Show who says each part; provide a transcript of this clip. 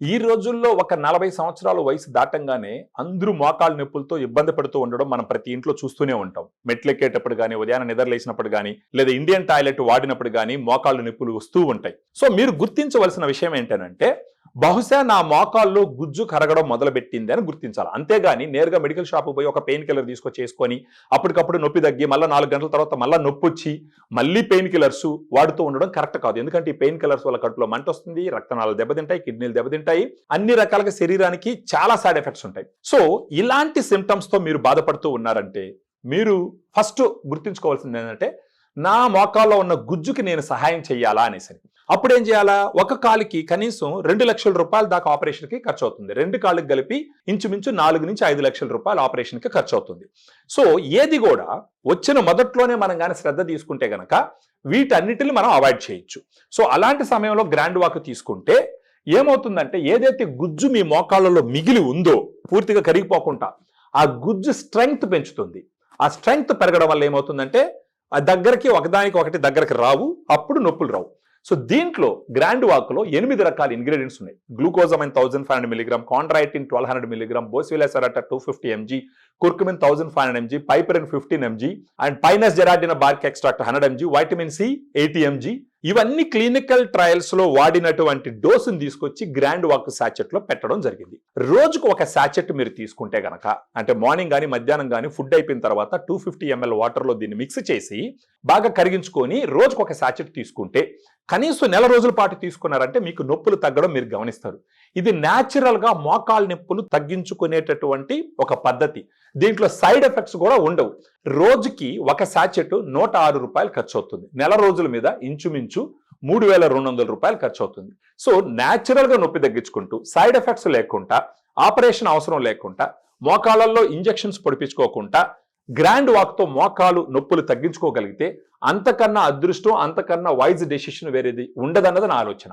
Speaker 1: ఈ రోజుల్లో ఒక 40 సంవత్సరాల వయసు దాటంగానే అందరూ మోకాళ్ళ నొప్పులతో ఇబ్బంది పడుతూ ఉండడం మనం ప్రతి ఇంట్లో చూస్తూనే ఉంటాం. మెట్లెక్కేటప్పుడు గానీ, ఉదయాన్నే నిద్రలేసినప్పుడు గానీ, లేదా ఇండియన్ టాయిలెట్ వాడినప్పుడు గానీ మోకాళ్ళ నొప్పులు వస్తూ ఉంటాయి. సో మీరు గుర్తించవలసిన విషయం ఏంటనంటే, బహుశా నా మోకాల్లో గుజ్జు కరగడం మొదలుపెట్టింది అని గుర్తించాలి. అంతేగాని నేరుగా మెడికల్ షాప్‌కి పోయి ఒక పెయిన్ కిల్లర్ తీసుకొచ్చేసుకొని, అప్పటికప్పుడు నొప్పి తగ్గి, మళ్ళా 4 గంటల తర్వాత మళ్ళా నొప్పొచ్చి, మళ్ళీ పెయిన్ కిల్లర్స్ వాడుతూ ఉండడం కరెక్ట్ కాదు. ఎందుకంటే ఈ పెయిన్ కిల్లర్స్ వల్ల కడుపులో మంటొస్తుంది, రక్తనాళాలు దెబ్బతింటాయి, కిడ్నీలు దెబ్బతింటాయి. అన్ని రకాలుగా శరీరానికి చాలా సైడ్ ఎఫెక్ట్స్ ఉంటాయి. సో ఇలాంటి సిమ్టమ్స్ తో మీరు బాధపడుతూ ఉన్నారంటే, మీరు ఫస్ట్ గుర్తుంచుకోవాల్సింది ఏంటంటే, నా మోకాల్లో ఉన్న గుజ్జుకి నేను సహాయం చేయాలా అనేసి. అప్పుడు ఏం చేయాలా? ఒక కాలికి కనీసం 2 లక్షల రూపాయల దాకా ఆపరేషన్ కి ఖర్చు అవుతుంది. 2 కాళ్ళకి కలిపి ఇంచుమించు 4 నుంచి 5 లక్షల రూపాయలు ఆపరేషన్ కి ఖర్చు అవుతుంది. సో ఏది కూడా వచ్చిన మొదట్లోనే మనం కానీ శ్రద్ధ తీసుకుంటే గనక వీటన్నిటిని మనం అవాయిడ్ చేయొచ్చు. సో అలాంటి సమయంలో గ్రాండ్ వాక్ తీసుకుంటే ఏమవుతుందంటే, ఏదైతే గుజ్జు మీ మోకాళ్ళలో మిగిలి ఉందో పూర్తిగా కరిగిపోకుండా ఆ గుజ్జు స్ట్రెంగ్త్ పెంచుతుంది. ఆ స్ట్రెంగ్త్ పెరగడం వల్ల ఏమవుతుందంటే, ఆ దగ్గరికి ఒకదానికి ఒకటి దగ్గరికి రావు, అప్పుడు నొప్పులు రావు. సో దీంట్లో గ్రాండ్ వాక్ లో 8 రకాల ఇంగ్రీడియంట్స్ ఉన్నాయి. Glucosamine 1500 mg, chondroitin 1200 mg, boswellia serrata 250 mg, curcumin 1500 mg, piperine 15 mg and pinus gerardiana bark extract 100 mg, vitamin C 80 mg. ఇవన్నీ క్లినికల్ ట్రయల్స్ లో వాడినటువంటి డోసును తీసుకొచ్చి గ్రాండ్ వాక్ సాచెట్ లో పెట్టడం జరిగింది. రోజుకు ఒక సాచెట్ మీరు తీసుకుంటే గనక, అంటే మార్నింగ్ కానీ మధ్యాహ్నం కానీ ఫుడ్ అయిపోయిన తర్వాత 250 ml వాటర్ లో దీన్ని మిక్స్ చేసి బాగా కరిగించుకొని రోజుకు ఒక సాచెట్ తీసుకుంటే, కనీసం నెల రోజుల పాటు తీసుకున్నారంటే మీకు నొప్పులు తగ్గడం మీరు గమనిస్తారు. ఇది న్యాచురల్ గా మోకాళ్ళ నొప్పులు తగ్గించుకునేటటువంటి ఒక పద్ధతి. దీంట్లో సైడ్ ఎఫెక్ట్స్ కూడా ఉండవు. రోజుకి ఒక సాచెట్ 106 రూపాయలు ఖర్చు అవుతుంది. నెల రోజుల మీద ఇంచుమించు 3200 రూపాయలు ఖర్చు అవుతుంది. సో న్యాచురల్ గా నొప్పి తగ్గించుకుంటూ, సైడ్ ఎఫెక్ట్స్ లేకుండా, ఆపరేషన్ అవసరం లేకుండా, మోకాళ్ళల్లో ఇంజెక్షన్స్ పొడిపించుకోకుండా గ్రాండ్ వాక్ తో మోకాలు నొప్పులు తగ్గించుకోగలిగితే అంతకన్నా అదృష్టం, అంతకన్నా వైజ్ డెసిషన్ వేరేది ఉండదన్నది నా ఆలోచన.